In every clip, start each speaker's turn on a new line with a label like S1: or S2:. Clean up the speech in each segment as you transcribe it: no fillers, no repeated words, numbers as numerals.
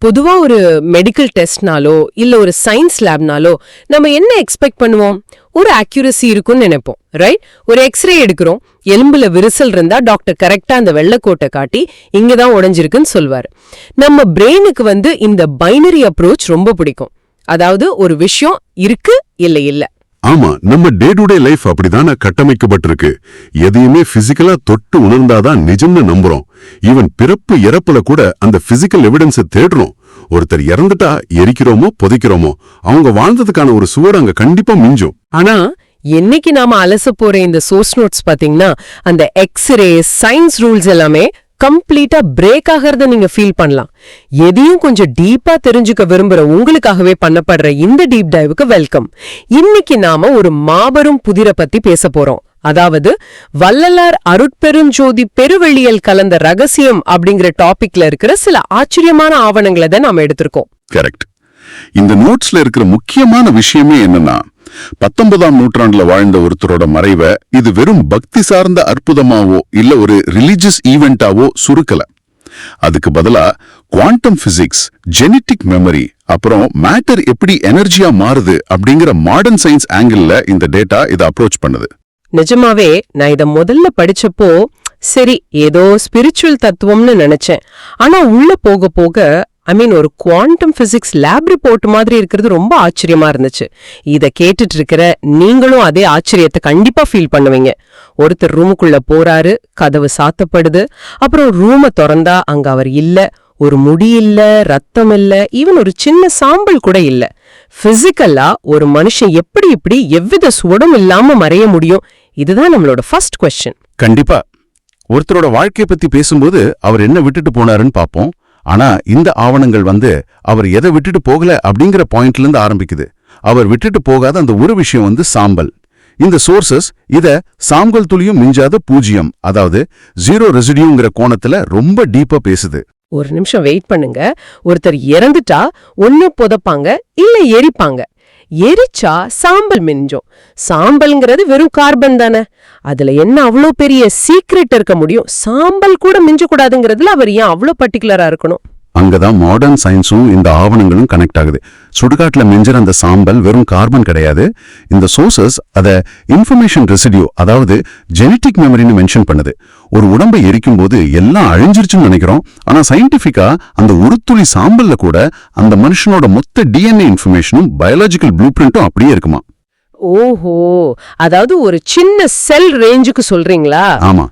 S1: பொதுவா ஒரு மெடிக்கல் டெஸ்ட்னாலோ இல்ல ஒரு சயின்ஸ் லேப்னாலோ நம்ம என்ன எக்ஸ்பெக்ட் பண்ணுவோம்? ஒரு அக்யூரசி இருக்கும்னு நினைப்போம், ரைட்? ஒரு எக்ஸ்ரே எடுக்கிறோம், எலும்புல விரிசல் இருந்தா டாக்டர் கரெக்டா அந்த வெள்ளைக்கோட்டை காட்டி இங்கதான் உடைஞ்சிருக்குன்னு சொல்வாரு. நம்ம பிரெயினுக்கு இந்த பைனரி அப்ரோச் ரொம்ப பிடிக்கும். அதாவது ஒரு விஷயம் இருக்கு இல்ல இல்ல.
S2: ஆமா, நம்ம டே டு டே லைஃப் அப்படிதானே கட்டமைக்கப்பட்டிருக்கு. எதையுமே பிசிக்கலா தொட்டு உணர்ந்தாதான் நிஜம்னு நம்புறோம். ஈவன் பிறப்பு இறப்புல கூட அந்த பிசிக்கல் எவிடன்ஸை தேடுறோம். ஒருத்தர் இறந்துட்டா எரிக்கிறோமோ புதைக்கிறோமோ, அவங்க வாழ்ந்ததுக்கான ஒரு சுவர் அங்க கண்டிப்பா மிஞ்சும்.
S1: ஆனா என்னைக்கு நாம அலச போற இந்த சோர்ஸ் நோட்ஸ் பாத்தீங்கன்னா அந்த எக்ஸ்ரே சயின்ஸ் ரூல்ஸ் எல்லாமே கம்ப்ளீட்டா பிரேக் ஆகிறத நீங்க ஃபீல் பண்ணலாம். எதையும் கொஞ்சம் டீப்பா தெரிஞ்சுக்க விரும்புற உங்களுக்காகவே பண்ணப்படுற இந்த டீப் டைவுக்கு வெல்கம். இன்னைக்கு நாம ஒரு மாபெரும் புதிரை பத்தி பேச போறோம். அதாவது வள்ளலார் அருட்பெருஞ்சோதி பெருவெளியல் கலந்த ரகசியம் அப்படிங்கிற டாபிக்ல இருக்கிற சில ஆச்சரியமான ஆவணங்களை தான் நாம எடுத்திருக்கோம்.
S2: கரெக்ட். இந்த நோட்ஸ்ல இருக்கிற முக்கியமான விஷயமே என்னன்னா, 19ஆம் நூற்றாண்டுல வாழ்ந்த ஒருத்தரோட மறைவை இது வெறும் பக்தி சார்ந்த அற்புதமாவோ இல்ல ஒரு ரிலிஜியஸ் ஈவெண்டாவோ சுருக்கல. அதுக்கு பதிலா குவாண்டம் பிசிக்ஸ், ஜெனட்டிக் மெமரி, அப்புறம் மேட்டர் எப்படி எனர்ஜியா மாறுது அப்படிங்கிற மாடர்ன் சயின்ஸ் ஆங்கிள் இந்த டேட்டா இதை அப்ரோச் பண்ணுது.
S1: நிஜமாவே நான் இத முதல்ல படிச்சப்போ சரி ஏதோ ஸ்பிரிச்சுவல் தத்துவம்னு நினைச்சேன். ஆனா உள்ள போக போக ஒரு குவாண்டம் பிசிக்ஸ் லேப் ரிப்போர்ட் மாதிரி இருக்கிறது ரொம்ப ஆச்சரியமா இருந்துச்சு. இத கேட்டுட்டு இருக்கிற நீங்களும் அதே ஆச்சரியத்தை கண்டிப்பா ஃபீல் பண்ணுவீங்க. ஒருத்தர் ரூமுக்குள்ள போறாரு, கதவு சாத்தப்படுது, அப்புறம் ரூமை திறந்தா அங்க அவர் இல்ல, ஒரு முடி இல்ல, ரத்தம் இல்ல, ஈவன் ஒரு சின்ன சாம்பல் கூட இல்ல. பிசிக்கலா ஒரு மனுஷன் எப்படி இப்படி எவ்வித சுவடும் இல்லாம மறைய முடியும்? இதுதான் நம்மளோட ஃபர்ஸ்ட் கொஸ்டின்.
S3: கண்டிப்பா ஒருத்தரோட வாழ்க்கையை பத்தி பேசும்போது அவர் என்ன விட்டுட்டு போனாருன்னு பாப்போம். ஆனா இந்த ஆவணங்கள் அவர் எதை விட்டுட்டு போகல அப்படிங்கிற பாயிண்ட்ல இருந்து ஆரம்பிக்குது. அவர் விட்டுட்டு போகாத அந்த ஒரு விஷயம் சாம்பல். இந்த சோர்சஸ் இத சாம்பல் துளியும் மிஞ்சாத பூஜ்யம், அதாவது ஜீரோ ரெசிடியூங்கிற கோணத்துல ரொம்ப டீப்பா பேசுது.
S1: ஒரு நிமிஷம் வெயிட் பண்ணுங்க. ஒருத்தர் இறந்துட்டா ஒன்னு புதைப்பாங்க இல்ல எரிப்பாங்க. எரிச்சா சாம்பல் மிஞ்சும். சாம்பல்ங்கிறது வெறும் கார்பன் தானே. அதுல என்ன அவ்வளோ பெரிய சீக்ரெட் இருக்க முடியும்? சாம்பல் கூட மிஞ்ச கூடாதுங்கிறதுல அவர் ஏன் அவ்வளோ பர்டிகுலரா இருக்கணும்?
S3: அங்கதான் மாடர்ன் சயின்ஸும் இந்த ஆவணங்களும் கனெக்ட் ஆகுது. சுடுகாட்டுல மிஞ்சற அந்த சாம்பல் வெறும் கார்பன் கிடையாது. இந்த சோர்சஸ் அத இன்ஃபர்மேஷன் ரெசிடியூ, அதாவது ஜெனட்டிக் மெமரின்னு மென்ஷன் பண்ணுது. ஒரு உடம்பை எரிக்கும் போது எல்லாம் அழிஞ்சிருச்சுன்னு நினைக்கிறோம். ஆனா சயின்டிபிக்கா அந்த ஒரு துளி சாம்பல்ல கூட அந்த மனுஷனோட மொத்த டிஎன்ஏ இன்ஃபர்மேஷனும் பயாலஜிக்கல் ப்ளூ பிரிண்ட்டும் அப்படியே இருக்குமா.
S1: ஓஹோ, அதாவது ஒரு சின்ன செல் ரேஞ்சுக்கு சொல்றீங்களா?
S3: ஆமா,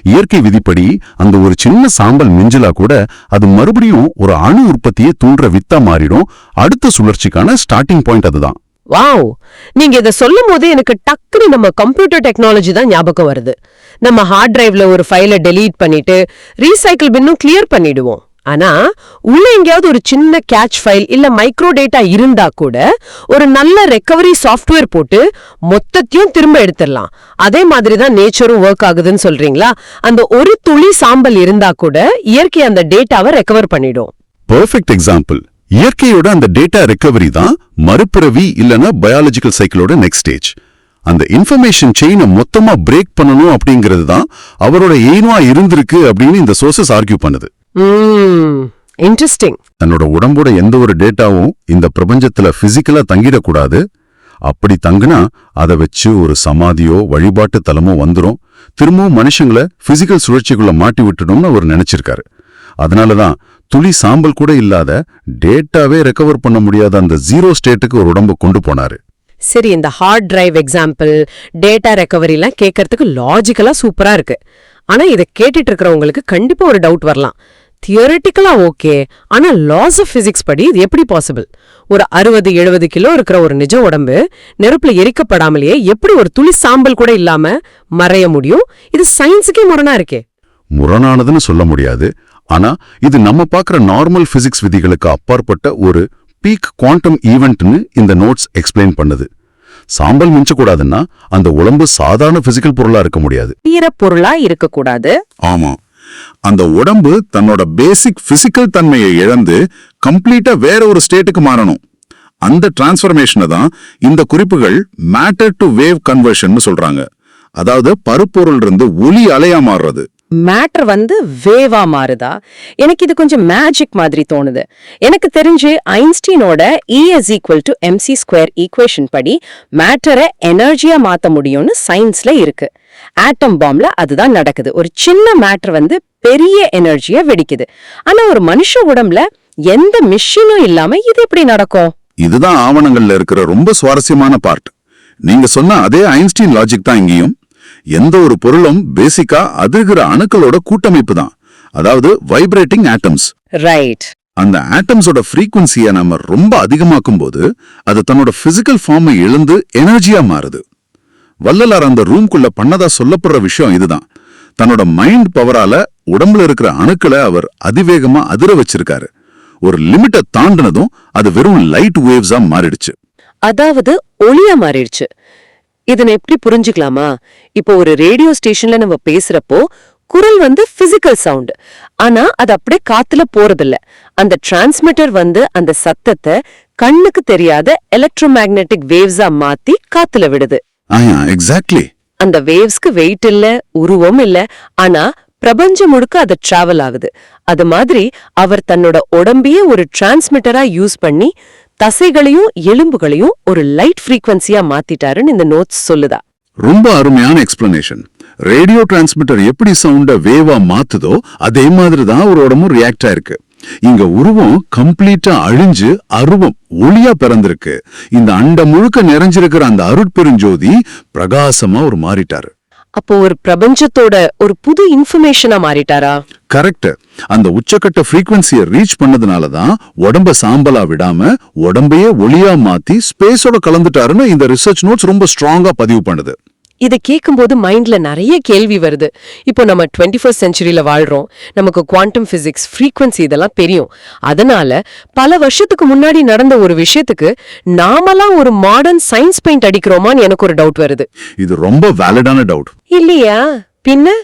S3: இயற்கை விதிப்படி அந்த ஒரு சின்ன சாம்பல் மிஞ்சலா கூட அது மறுபடியும் ஒரு அணு உற்பத்தியை தூண்டுற வித்தா மாறிடும். அடுத்த சுழற்சிக்கான ஸ்டார்டிங் பாயிண்ட் அதுதான்.
S1: வாவ், நீங்க இத சொல்லும் போது எனக்கு டக்குனு நம்ம கம்ப்யூட்டர் டெக்னாலஜி தான் ஞாபகம் வருது. நம்ம ஹார்ட் டிரைவ்ல ஒரு ஃபைலை டெலீட் பண்ணிட்டு ரீசைக்கிள் பின்னும் கிளியர் பண்ணிடுவோம். ஆனா உள்ள எங்கேயாவது ஒரு சின்ன கேட்ச் ஃபைல் இல்ல மைக்ரோ டேட்டா இருந்தா கூட ஒரு நல்ல ரெக்கவரி சாஃப்ட்வேர் போட்டு மொத்தத்தையும் திரும்ப எடுத்துடலாம். அதே மாதிரிதான் நேச்சரும் ஒர்க் ஆகுதுன்னு சொல்றீங்களா? அந்த ஒரு துளி சாம்பல் இருந்தா கூட இயற்கை அந்த டேட்டாவை ரெக்கவர் பண்ணிடும்.
S2: Perfect example. இயற்கையோட அந்த டேட்டா ரெக்கவரி தான் மறுபிறவி இல்லனா பயாலஜிக்கல் சைக்கிளோட நெக்ஸ்ட் ஸ்டேஜ். அந்த இன்ஃபர்மேஷன் செயினை மொத்தமா பிரேக் பண்ணணும் அப்படிங்கிறது தான் அவரோட எய்மா இருந்திருக்கு அப்படின்னு இந்த சோர்சஸ் ஆர்கியூ பண்ணுது.
S1: இன்ட்ரெஸ்டிங்.
S2: தன்னோட உடம்போட எந்த ஒரு டேட்டாவும் இந்த பிரபஞ்சத்துல பிசிக்கலா தங்கிடக்கூடாது. அப்படி தங்குனா அதை வச்சு ஒரு சமாதியோ வழிபாட்டு தலமோ வந்துரும், திரும்பவும் மனுஷங்களை பிசிக்கல் சுழற்சிக்குள்ள மாட்டி விட்டுடும்னு அவர் நினைச்சிருக்காரு. அதனாலதான் துளி சாம்பல் கூட இல்லாத டேட்டாவே ரெக்கவர் பண்ண முடியாத அந்த ஜீரோ ஸ்டேட்டுக்கு ஒரு உடம்பு கொண்டு போனாரு.
S1: சரி, இந்த ஹார்ட் டிரைவ் எக்ஸாம்பிள், டேட்டா ரெக்கவரிலாம் கேட்கறதுக்கு லாஜிக்கலா சூப்பரா இருக்கு. ஆனா இதை கேட்டுட்டு இருக்கிறவங்களுக்கு கண்டிப்பா ஒரு டவுட் வரலாம். தியரிட்டிக்கலா ஓகே, ஆனா லாஸ் ஆஃப் பிசிக்ஸ் படி இது எப்படி பாசிபிள்? ஒரு 60-70 கிலோ இருக்கிற ஒரு நிஜ உடம்பு நெருப்புல எரிக்கப்படாமலேயே எப்படி ஒரு துளி சாம்பல் கூட இல்லாம மறைய முடியும்? இது சயின்ஸுக்கே முரணா இருக்கே.
S2: முரணானதுன்னு சொல்ல முடியாது. ஆனா இது நம்ம பார்க்குற நார்மல் பிசிக்ஸ் விதிகளுக்கு அப்பாற்பட்ட ஒரு பீக் குவாண்டம் ஈவெண்ட்னு இந்த நோட்ஸ் எக்ஸ்பிளைன் பண்ணுது. சாம்பல் மிஞ்சக்கூடாதுன்னா அந்த உடம்பு சாதாரண பிசிக்கல் பொருளா இருக்க முடியாது,
S1: பொருளா இருக்கக்கூடாது.
S2: ஆமா, அந்த உடம்பு தன்னோட பேசிக் பிசிக்கல் தன்மையை இழந்து கம்ப்ளீட்டா வேற ஒரு ஸ்டேட்டுக்கு மாறணும். அந்த டிரான்ஸ்ஃபர்மேஷனை தான் இந்த குறிப்புகள் மேட்டர் டு வேவ் கன்வர்ஷன் சொல்றாங்க. அதாவது பருப்பொருள் இருந்து ஒலி அலையா மாறுறது.
S4: மேட்டர் வந்து வேவா மாறுதா? எனக்கு இது கொஞ்சம் மேஜிக் மாதிரி தோணுது. எனக்கு தெரிஞ்சு ஐன்ஸ்டீனோட E=mc² ஈக்குவேஷன் படி மேட்டரை எனர்ஜியா மாத்த முடியும்னு சயின்ஸ்ல இருக்கு. ஆட்டம் பாம்ல அதுதான் நடக்குது. ஒரு சின்ன மேட்டர் வந்து பெரிய எனர்ஜியா வெடிக்குது. ஆனா ஒரு மனுஷ உடம்புல எந்த மிஷினும் இல்லாம இது எப்படி நடக்கும்?
S2: இதுதான் ஆவணங்கள்ல இருக்கிற ரொம்ப சுவாரஸ்யமான பார்ட். நீங்க சொன்ன அதே ஐன்ஸ்டீன் லாஜிக் தான் இங்கேயும். எந்த ஒரு பொருளும் பேசிக்கா அதிர்கிற அணுக்களோட கூட்டமைப்பு தான், அதாவது வைப்ரேட்டிங் ஆட்டம்ஸ்.
S4: ரைட்.
S2: அந்த ஆட்டம்ஸோட ஃப்ரீக்வன்சியை நம்ம ரொம்ப அதிகமாக்கும் போது அது தன்னோட பிசிக்கல் ஃபார்மை இழந்து எனர்ஜியா மாறுது. வள்ளலார் அந்த ரூம்குள்ள பண்ணதா சொல்லப்படுற விஷயம் இதுதான். தன்னோட மைண்ட் பவரால உடம்புல இருக்கிற அணுக்களை அவர் அதிவேகமா அதிர வச்சிருக்காரு. ஒரு லிமிட்டை தாண்டினதும் அது வெறும் லைட் வேவ்ஸா மாறிடுச்சு.
S4: அதாவது ஒளியா மாறிடுச்சு. இதனை எப்படி புரிஞ்சுக்கலாமா? இப்போ ஒரு ரேடியோ ஸ்டேஷன்ல நம்ம பேசுறப்போ குரல் வந்து பிசிக்கல் சவுண்ட். ஆனா அது அப்படியே காத்துல போறதில்ல. அந்த டிரான்ஸ்மிட்டர் வந்து அந்த சத்தத்தை கண்ணுக்கு தெரியாத எலக்ட்ரோமேக்னெட்டிக் வேவ்ஸா மாத்தி காத்துல விடுது.
S2: எக்ஸாக்ட்லி.
S4: அந்த வேவ்ஸ்க்கு வெயிட் இல்ல, உருவம் இல்ல, ஆனா பிரபஞ்சம் முழுக்க அது டிராவல் ஆகுது. அது மாதிரி அவர் தன்னோட உடம்பையே ஒரு டிரான்ஸ்மிட்டரா யூஸ் பண்ணி தசைகளையும் எலும்புகளையும் ஒரு லைட் ஃப்ரீக்வன்சியா மாத்திட்டாருன்னு இந்த நோட்ஸ் சொல்லுதா.
S2: ரொம்ப அருமையான எக்ஸ்பிளனேஷன். ரேடியோ டிரான்ஸ்மிட்டர் எப்படி சவுண்ட வேவா மாத்துதோ அதே மாதிரி தான் ஒரு உடம்பும் ரியாக்ட் ஆயிருக்கு. இங்க உருவம் கம்ப்ளீட்டா அழிஞ்சு அருவம் ஒளியா பிறந்திருக்கு. இந்த அண்ட முழுக்க நிறைஞ்சிருக்கிற அந்த அருட்பெருஞ்சோதி பிரகாசமா ஒரு மாறிட்டாரு.
S4: அப்போ ஒரு பிரபஞ்சத்தோட ஒரு புது இன்ஃபர்மேஷனா மாறிட்டாரா?
S2: கரெக்ட். அந்த உச்சக்கட்ட ஃப்ரீக்வன்சியை ரீச் பண்ணதுனாலதான் உடம்ப சாம்பலா விடாம உடம்பையே ஒளியா மாத்தி ஸ்பேஸோட கலந்துட்டாருன்னு இந்த ரிசர்ச் நோட்ஸ் ரொம்ப ஸ்ட்ராங்கா பதிவு பண்ணுது.
S1: இதை கேட்கும்போது மைண்ட்ல நிறைய கேள்வி வருது. இப்போ நம்ம 21st செஞ்சுரியில வாழ்றோம். நமக்கு குவாண்டம் பிசிக்ஸ், ஃப்ரீக்வன்சி இதெல்லாம் தெரியும். அதனால பல வருஷத்துக்கு முன்னாடி நடந்த ஒரு விஷயத்துக்கு நாமெல்லாம் ஒரு மாடர்ன் சயின்ஸ் பெயிண்ட் அடிக்கிறோமான்னு எனக்கு ஒரு டவுட் வருது.
S2: இது ரொம்ப வேலிடான டவுட்
S1: இல்லையா? பின்ன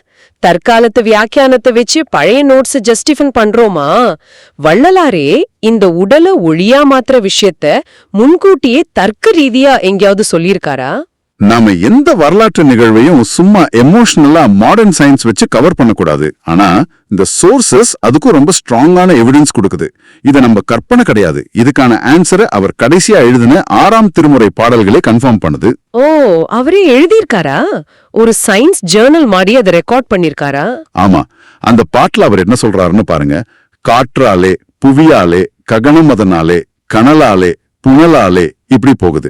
S1: தற்காலத்து வியாக்கியானத்தை வச்சு பழைய நோட்ஸ் ஜஸ்டிஃபை பண்றோமா? வள்ளலாரே இந்த உடலை ஒளியா மாத்திர விஷயத்த முன்கூட்டியே தர்க்க ரீதியா எங்கேயாவது சொல்லியிருக்காரா?
S2: நாம எந்த வரலாற்று நிகழ்வையும் சும்மா எமோஷனலா மாடர்ன் சயின்ஸ் வச்சு கவர் பண்ணக்கூடாது. ஆனா இந்த சோர்சஸ் அதுக்கும் ரொம்ப ஸ்ட்ராங்கான எவிடன்ஸ் கொடுக்குது. இத நம்ம கற்பனை கிடையாது. இதுக்கான ஆன்சரை அவர் கடைசியா எழுதின 6ஆம் திருமுறை பாடல்களே கன்ஃபார்ம் பண்ணுது.
S1: ஓ, அவரே எழுதியிருக்காரா? ஒரு சயின்ஸ் ஜேர்னல் மாதிரி அதை ரெக்கார்ட் பண்ணிருக்காரா?
S2: ஆமா, அந்த பாட்டுல அவர் என்ன சொல்றாருன்னு பாருங்க. காற்றாலே, புவியாலே, ககனமதனாலே, கனலாலே, புனலாலே இப்படி போகுது.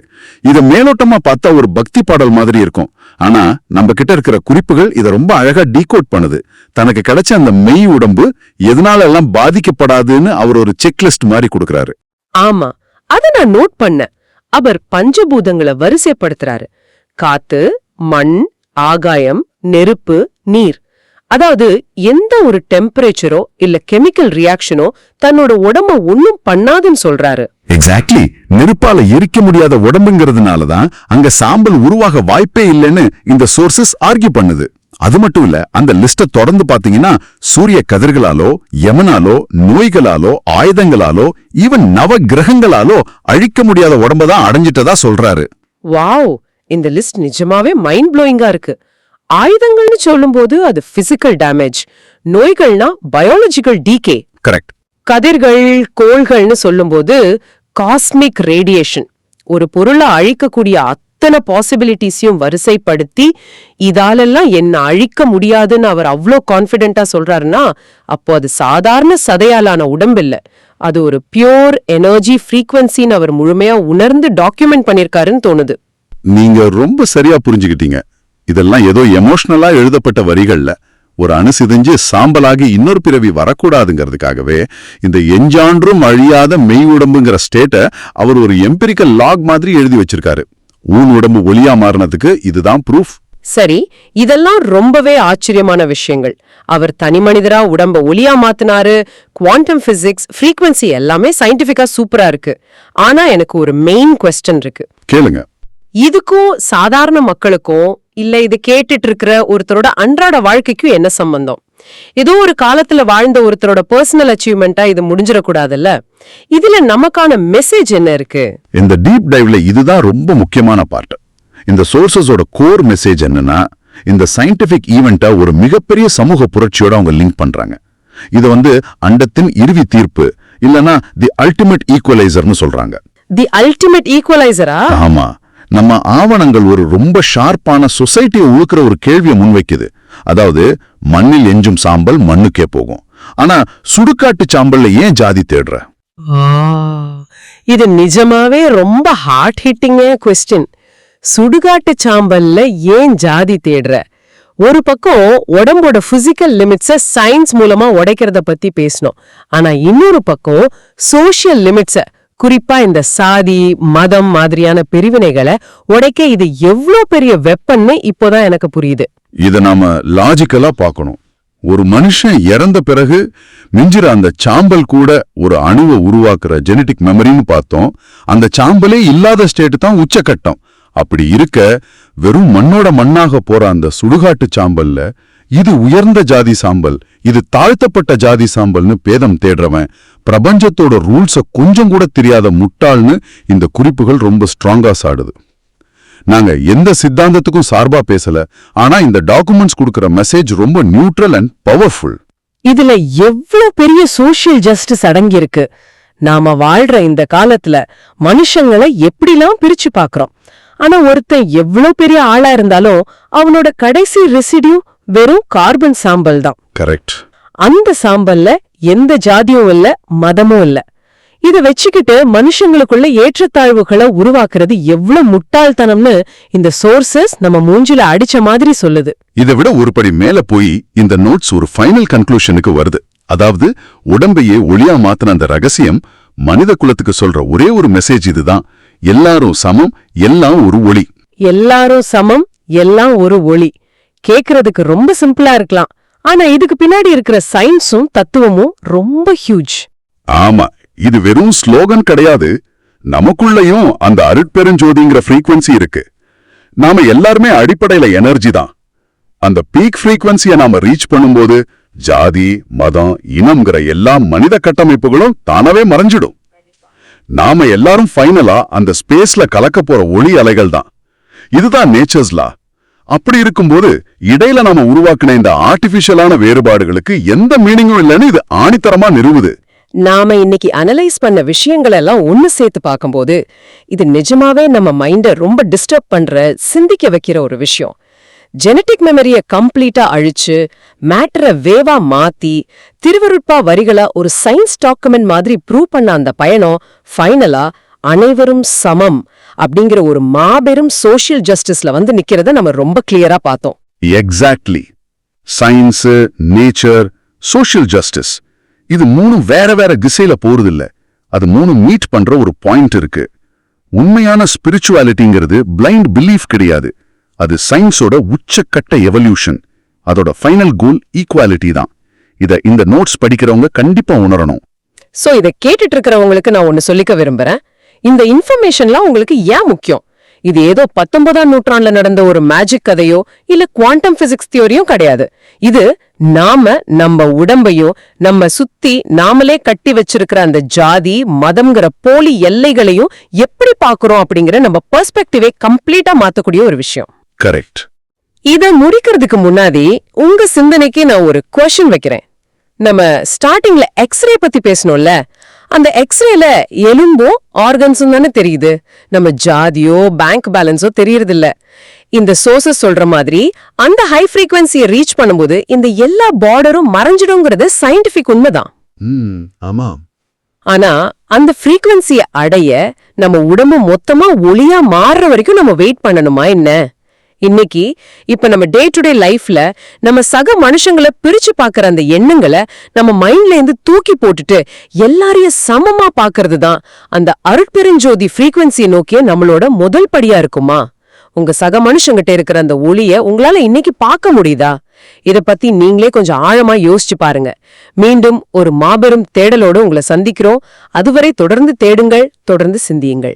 S2: இத மேலோட்டமா பார்த்தா ஒரு பக்தி பாடல் மாதிரி இருக்கும். ஆனா நம்ம கிட்ட இருக்கிற குறிப்புகள் இத ரொம்ப அழகா டீகோட் பண்ணுது. தனக்கு கிடைச்ச அந்த மெய் உடம்பு எதனால எல்லாம் பாதிக்கப்படாதுன்னு அவர் ஒரு செக்லிஸ்ட் மாதிரி கொடுக்கறாரு.
S1: ஆமா, அத நான் நோட் பண்ணேன். அவர் பஞ்சபூதங்களை வரிசைப்படுத்துறாரு. காத்து, மண், ஆகாயம், நெருப்பு, நீர். அதாவது எந்த ஒரு டெம்பரேச்சரோ இல்ல கெமிக்கல் ரியாக்ஷனோ தன்னோட உடம்ப ஒன்னும் பண்ணாதுன்னு சொல்றாரு.
S2: எக்ஸாக்ட்லி. நெருப்பால எரிக்க முடியாத உடம்புங்கிறதுனாலதான் அங்க சாம்பல் உருவாக வாய்ப்பே இல்லைன்னு இந்த சோர்சஸ் ஆர்கியூ பண்ணுது. அது மட்டும் இல்ல, அந்த லிஸ்ட தொடர்ந்து பாத்தீங்கன்னா சூரிய கதிர்களாலோ, யமனாலோ, நோய்களாலோ, ஆயுதங்களாலோ, ஈவன் நவ கிரகங்களாலோ அழிக்க முடியாத உடம்பதான் அடைஞ்சிட்டதா சொல்றாரு.
S1: வாவ், இந்த லிஸ்ட் நிஜமாவே மைண்ட் ப்ளோயிங்கா இருக்கு. ஆயுதங்கள்னு சொல்லும்போது அது பிசிக்கல் டேமேஜ், நோய்கள்னா பயாலஜிக்கல் டீகே.
S2: கரெக்ட்.
S1: கதிர்கள், கோள்கள்னு சொல்லும்போது காஸ்மிக் ரேடியேஷன். ஒரு பொருளை அழிக்கக்கூடிய அத்தனை பாசிபிலிட்டிஸையும் வரிசைப்படுத்தி இதாலெல்லாம் என்ன அழிக்க முடியாதுன்னு அவர் அவ்வளோ கான்ஃபிடென்ட்டா சொல்றாருன்னா அப்போ அது சாதாரண சதையாலான உடம்பில்ல, அது ஒரு பியோர் எனர்ஜி ஃப்ரீக்வன்சின்னு அவர் முழுமையா உணர்ந்து டாக்குமெண்ட் பண்ணிருக்காருன்னு தோணுது.
S2: நீங்க ரொம்ப சரியா புரிஞ்சுக்கிட்டீங்க. இதெல்லாம் ஏதோ எமோஷனலா எழுதப்பட்ட வரிகள்ல ஒரு அணு சிதைஞ்சு சாம்பலாகி இன்னொரு பிறவி வரக்கூடாதுங்கிறதுக்காகவே இந்த எஞ்சான்றும் அழியாத மெய் உடம்புங்கிற ஸ்டேட்டை அவர் ஒரு எம்பிரிக்கல் லாக் மாதிரி எழுதி வச்சிருக்காரு. ஊன் உடம்பு ஒளியா மாறினதுக்கு இதுதான் ப்ரூஃப்.
S1: சரி, இதெல்லாம் ரொம்பவே ஆச்சரியமான விஷயங்கள். அவர் தனி மனிதரா உடம்ப ஒளியா மாத்தினாரு. குவாண்டம் பிசிக்ஸ், ஃப்ரீக்வன்சி எல்லாமே சயின்டிபிக்கா சூப்பரா இருக்கு. ஆனா எனக்கு ஒரு மெயின் குவெஸ்டன் இருக்கு.
S2: கேளுங்க.
S1: இதுக்கும் சாதாரண மக்களுக்கும் இல்ல இது கேட்டுட்டு இருக்கிற ஒருத்தரோட அன்றாட வாழ்க்கைக்கும் என்ன சம்பந்தம்? ஏதோ ஒரு காலத்துல வாழ்ந்த ஒருத்தரோட பர்சனல் அச்சீவ்மெண்டா இது முடிஞ்சிடக்கூடாதுல்ல. இதுல நமக்கான மெசேஜ் என்ன இருக்கு?
S2: இந்த டீப் டைவ்ல இதுதான் ரொம்ப முக்கியமான பார்ட். இந்த சோர்சஸோட கோர் மெசேஜ் என்னன்னா, இந்த சயின்டிபிக் ஈவெண்ட்டை ஒரு மிகப்பெரிய சமூக புரட்சியோட அவங்க லிங்க் பண்றாங்க. இத அண்டத்தின் இறுதி தீர்ப்பு இல்லனா தி அல்டிமேட் ஈக்குவலைசர்னு சொல்றாங்க.
S1: தி அல்டிமேட் ஈக்குவலைசரா?
S2: ஆமா, நம்ம ஆவணங்கள் ஒரு ரொம்ப ஷார்ப்பான சொசைட்டியை உழுக்கிற ஒரு கேள்வியை முன்வைக்குது. அதாவது மண்ணில் எஞ்சும் சாம்பல் மண்ணுக்கே போகும், ஆனா சுடுகாட்டு சாம்பல்ல ஏன் ஜாதி தேடுற?
S1: இது நிஜமாவே ரொம்ப ஹார்ட் ஹிட்டிங் குவெஸ்டின். சுடுகாட்டு சாம்பல்ல ஏன் ஜாதி தேடுற? ஒரு பக்கம் உடம்போட பிசிக்கல் லிமிட்ஸ சயின்ஸ் மூலமா உடைக்கிறத பத்தி பேசணும். ஆனா இன்னொரு பக்கம் சோஷியல் லிமிட்ஸ, குறிப்பா இந்த சாதி மதம் மாதிரியான பிரிவினைகளை உடைக்க இது எவ்வளவு பெரிய வெப்பன்னு இப்போதான் எனக்கு புரியுது.
S2: இத நாம லாஜிக்கலா பார்க்கணும். ஒரு மனுஷன் இறந்த பிறகு மிஞ்சிற அந்த சாம்பல் கூட ஒரு அணுவை உருவாக்குற ஜெனடிக் மெமரின்னு பார்த்தோம். அந்த சாம்பலே இல்லாத ஸ்டேட் தான் உச்சக்கட்டம். அப்படி இருக்க வெறும் மண்ணோட மண்ணாக போற அந்த சுடுகாட்டு சாம்பல்ல இது உயர்ந்த ஜாதி சாம்பல், இது தாழ்த்தப்பட்ட ஜாதி சாம்பல்னு பேதம் தேடுறவன் பிரபஞ்சத்தோட ரூல்ஸ கொஞ்சம் கூட தெரியாத முட்டாள்னு இந்த குறிப்புகள் ரொம்ப ஸ்ட்ராங்கா சாடுது. நாங்க எந்த சித்தாந்தத்துக்கும் சார்பா பேசல, ஆனா இந்த டாக்குமெண்ட்ஸ் கொடுக்கிற மெசேஜ் ரொம்ப நியூட்ரல் அண்ட் பவர்ஃபுல்.
S1: இதுல எவ்வளவு பெரிய சோஷியல் ஜஸ்டிஸ் அடங்கி இருக்கு. நாம வாழ்ற இந்த காலத்துல மனுஷங்களை எப்படிலாம் பிரிச்சு பாக்குறோம். ஆனா ஒருத்தன் எவ்வளவு பெரிய ஆளா இருந்தாலும் அவனோட கடைசி ரெசிடியூ வெறும் கார்பன் சாம்பல் தான்.
S2: கரெக்ட்.
S1: அந்த சாம்பல்ல எந்த ஜாதியும் இல்ல, மதமும் இல்ல. இத வச்சுக்கிட்டு மனுஷங்களுக்குள்ள ஏற்றத்தாழ்வுகளை உருவாக்குறது எவ்வளவு முட்டாள்தனம்னு இந்த சோர்சஸ் நம்ம மூஞ்சில அடிச்ச மாதிரி சொல்லுது.
S2: இதை விட ஒருபடி மேல போய் இந்த நோட்ஸ் ஒரு ஃபைனல் கன்க்ளூஷனுக்கு வருது. அதாவது உடம்பையே ஒளியா மாத்தின அந்த ரகசியம் மனித குலத்துக்கு சொல்ற ஒரே ஒரு மெசேஜ் இதுதான்: எல்லாரும் சமம், எல்லாம் ஒரு ஒளி.
S1: எல்லாரும் சமம், எல்லாம் ஒரு ஒளி. கேக்குறதுக்கு ரொம்ப சிம்பிளா இருக்கலாம், ஆனா இதுக்கு பின்னாடி இருக்கிற சயின்ஸும் தத்துவமும் ரொம்ப ஹியூஜ்.
S2: ஆமா, இது வெறும் ஸ்லோகன் கிடையாது. நமக்குள்ளயும் அந்த அருட்பெருஞ்சோதிங்கிற ஃப்ரீக்வன்சி இருக்கு. நாம எல்லாருமே அடிப்படையில எனர்ஜி தான். அந்த பீக் ஃப்ரீக்வன்சியை நாம ரீச் பண்ணும்போது ஜாதி மதம் இனம்ங்கிற எல்லா மனித கட்டமைப்புகளும் தானவே மறைஞ்சிடும். நாம எல்லாரும் ஃபைனலா அந்த ஸ்பேஸ்ல கலக்க போற ஒளி அலைகள் தான். இதுதான் நேச்சர்ஸ் லா. அப்படி இருக்கும்போது இடையில நாம உருவாக்குன இந்த ஆர்டிபிஷியலான வேறுபாடுகளுக்கு எந்த மீனிங்கும் இல்லைன்னு இது ஆணித்தரமா நிறுவுது.
S1: நாம இன்னைக்கு அனலைஸ் பண்ண விஷயங்கள் எல்லாம் ஒன்னு சேர்த்து பார்க்கும்போது இது நிஜமாவே நம்ம மைண்ட ரொம்ப டிஸ்டர்ப் பண்ற, சிந்திக்க வைக்கிற ஒரு விஷயம். ஜெனடிக் மெமரிய கம்ப்ளீட்டா அழிச்சு மேட்டரை வேவா மாத்தி திருவருட்பா வரிகளா ஒரு சயின்ஸ் டாக்குமெண்ட் மாதிரி ப்ரூவ் பண்ண அந்த பயணம் ஃபைனலா அனைவரும் சமம் அப்படிங்கிற ஒரு மாபெரும் சோஷியல் ஜஸ்டிஸ்ல நிக்கிறத நம்ம ரொம்ப கிளியரா பார்த்தோம்.
S2: Exactly. Science, nature, social justice, இது மூணும் வேற வேற திசையில போறதில்ல. அது மூணும் மீட் பண்ற ஒரு பாயிண்ட் இருக்கு. உண்மையான ஸ்பிரிச்சுவாலிட்டிங்கிறது பிளைண்ட் பிலீஃப் கிடையாது. அது சயின்ஸோட உச்சக்கட்ட எவல்யூஷன். அதோட ஃபைனல் கோல் ஈக்குவாலிட்டி தான். இந்த நோட்ஸ் படிக்கிறவங்க கண்டிப்பா உணரணும்.
S1: சோ இத கேட்டுட்டு இருக்கிறவங்களுக்கு நான் ஒன்னு சொல்லிக்க விரும்புறேன். இந்த இன்ஃபர்மேஷன்லாம் உங்களுக்கு ஏன் முக்கியம்? இது ஏதோ 19ஆம் நூற்றாண்டுல நடந்த ஒரு மேஜிக் கதையோ இல்ல குவாண்டம் பிசிக்ஸ் தியோரியும் கிடையாது. இது நம்ம உடம்பையும் நம்ம சுத்தி நாமளே கட்டி வச்சிருக்கிற அந்த ஜாதி மதம்ங்கிற போலி எல்லைகளையும் எப்படி பாக்குறோம் அப்படிங்கிற நம்ம பெர்ஸ்பெக்டிவை கம்ப்ளீட்டா மாத்தக்கூடிய ஒரு விஷயம்.
S2: கரெக்ட்.
S1: இத முடிக்கிறதுக்கு முன்னாடி உங்க சிந்தனைக்கு நான் ஒரு குவெஸ்சன் வைக்கிறேன். நம்ம ஸ்டார்டிங்ல எக்ஸ்ரே பத்தி பேசணும்ல, அந்த எக்ஸ்ரேல எலும்பும் ஆர்கன்ஸும் தானே தெரியுது, நம்ம ஜாதியோ பேங்க் பேலன்ஸோ தெரியறதில்ல. இந்த சோர்சஸ் சொல்ற மாதிரி அந்த ஹை ஃப்ரீக்வன்சியை ரீச் பண்ணும்போது இந்த எல்லா பார்டரும் மறைஞ்சிடுங்கிறது சயின்டிபிக் உண்மைதான்.
S2: ஆமா.
S1: ஆனா அந்த ஃப்ரீக்வன்சியை அடைய நம்ம உடம்பு மொத்தமா ஒளியா மாறுற வரைக்கும் நம்ம வெயிட் பண்ணணுமா என்ன? இன்னைக்கு இப்ப நம்ம டே டு டே லைஃப்ல நம்ம சக மனுஷங்களை பிரிச்சு பாக்குற அந்த எண்ணங்களை நம்ம மைண்ட்ல இருந்து தூக்கி போட்டுட்டு எல்லாரையும் சமமா பாக்குறது தான் அந்த அருட்பெருஞ்சோதி ஃப்ரீக்வன்சியை நோக்கிய நம்மளோட முதல் படியா இருக்குமா? உங்க சக மனுஷங்கிட்ட இருக்கிற அந்த ஒளிய உங்களால இன்னைக்கு பார்க்க முடியுதா? இத பத்தி நீங்களே கொஞ்சம் ஆழமா யோசிச்சு பாருங்க. மீண்டும் ஒரு மாபெரும் தேடலோடு உங்களை சந்திக்கிறோம். அதுவரை தொடர்ந்து தேடுங்கள், தொடர்ந்து சிந்தியுங்கள்.